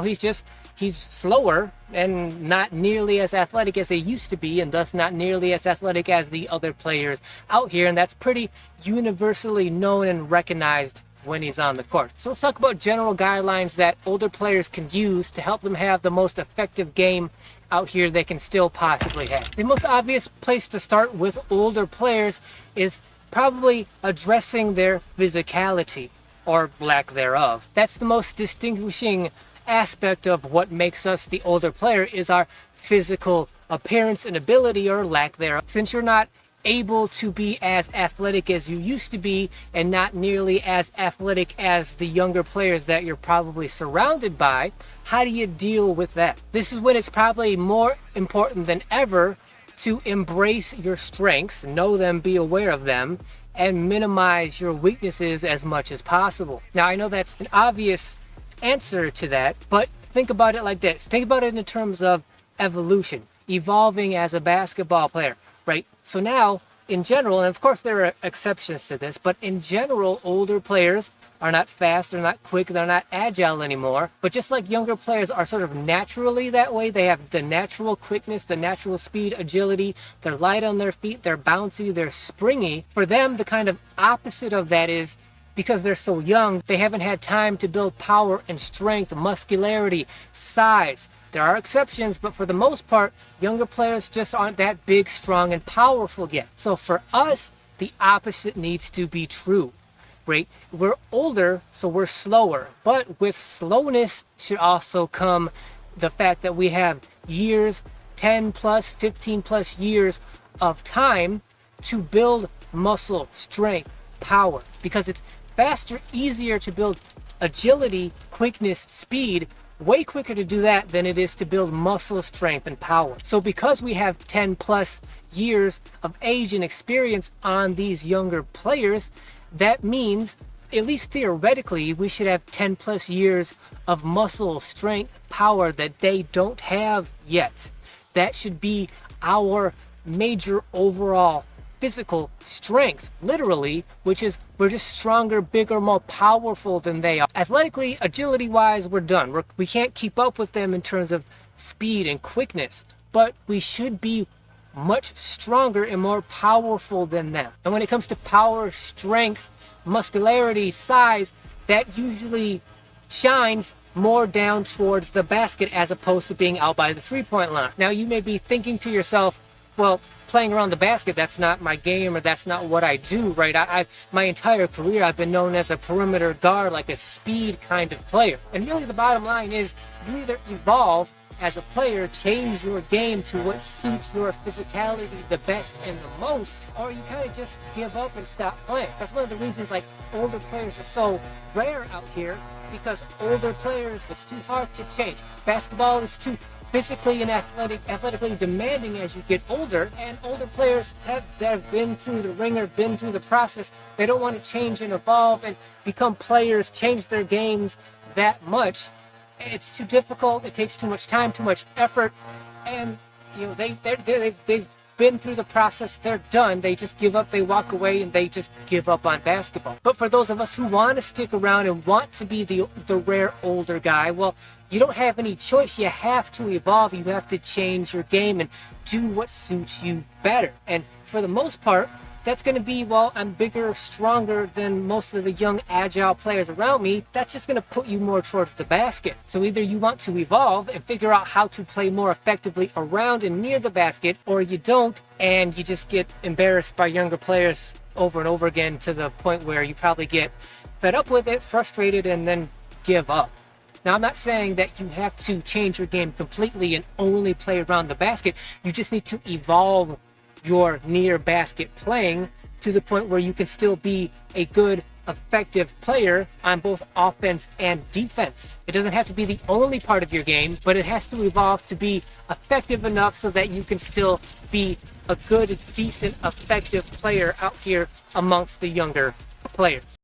Now he's slower and not nearly as athletic as they used to be, and thus not nearly as athletic as the other players out here, and that's pretty universally known and recognized when he's on the court. So let's talk about general guidelines that older players can use to help them have the most effective game out here they can still possibly have. The most obvious place to start with older players is probably addressing their physicality, or lack thereof. That's the most distinguishing aspect of what makes us the older player, is our physical appearance and ability, or lack thereof. Since you're not able to be as athletic as you used to be, and not nearly as athletic as the younger players that you're probably surrounded by, how do you deal with that? This is when it's probably more important than ever to embrace your strengths, know them, be aware of them, and minimize your weaknesses as much as possible. Now, I know that's an obvious answer to that, but think about it like this. Think about it in terms of evolution, evolving as a basketball player, right? So now, in general, and of course there are exceptions to this, but in general, older players are not fast, they're not quick, they're not agile anymore. But just like younger players are sort of naturally that way, they have the natural quickness, the natural speed, agility, they're light on their feet, they're bouncy, they're springy. For them, the kind of opposite of that is, because they're so young, they haven't had time to build power and strength, muscularity, size. There are exceptions, but for the most part, younger players just aren't that big, strong, and powerful yet. So for us, the opposite needs to be true, right? We're older, so we're slower. But with slowness should also come the fact that we have years, 10 plus, 15 plus years of time to build muscle, strength, power. Because it's faster, easier to build agility, quickness, speed, way quicker to do that than it is to build muscle strength and power. So because we have 10 plus years of age and experience on these younger players, that means, at least theoretically, we should have 10 plus years of muscle strength, power that they don't have yet. That should be our major overall physical strength, literally, which is we're just stronger, bigger, more powerful than they are. Athletically, agility-wise, we're done. We can't keep up with them in terms of speed and quickness, but we should be much stronger and more powerful than them. And when it comes to power, strength, muscularity, size, that usually shines more down towards the basket as opposed to being out by the three-point line. Now, you may be thinking to yourself, well, playing around the basket, that's not my game, or that's not what I do, right? My entire career, I've been known as a perimeter guard, like a speed kind of player. And really the bottom line is, you either evolve as a player, change your game to what suits your physicality the best and the most, or you kind of just give up and stop playing. That's one of the reasons like older players are so rare out here, because older players, it's too hard to change. Basketball is too physically and athletically demanding as you get older, and older players that have been through the ringer, been through the process, they don't want to change and evolve and become players, change their games that much. It's too difficult, it takes too much time, too much effort, and you know they've been through the process, they're done, they just give up, they walk away, and they just give up on basketball. But for those of us who want to stick around and want to be the rare older guy, well, you don't have any choice. You have to evolve, you have to change your game and do what suits you better. And for the most part, that's going to be, well, I'm bigger, stronger than most of the young, agile players around me. That's just going to put you more towards the basket. So either you want to evolve and figure out how to play more effectively around and near the basket, or you don't, and you just get embarrassed by younger players over and over again to the point where you probably get fed up with it, frustrated, and then give up. Now, I'm not saying that you have to change your game completely and only play around the basket. You just need to evolve your near basket playing to the point where you can still be a good, effective player on both offense and defense. It doesn't have to be the only part of your game, but it has to evolve to be effective enough so that you can still be a good, decent, effective player out here amongst the younger players.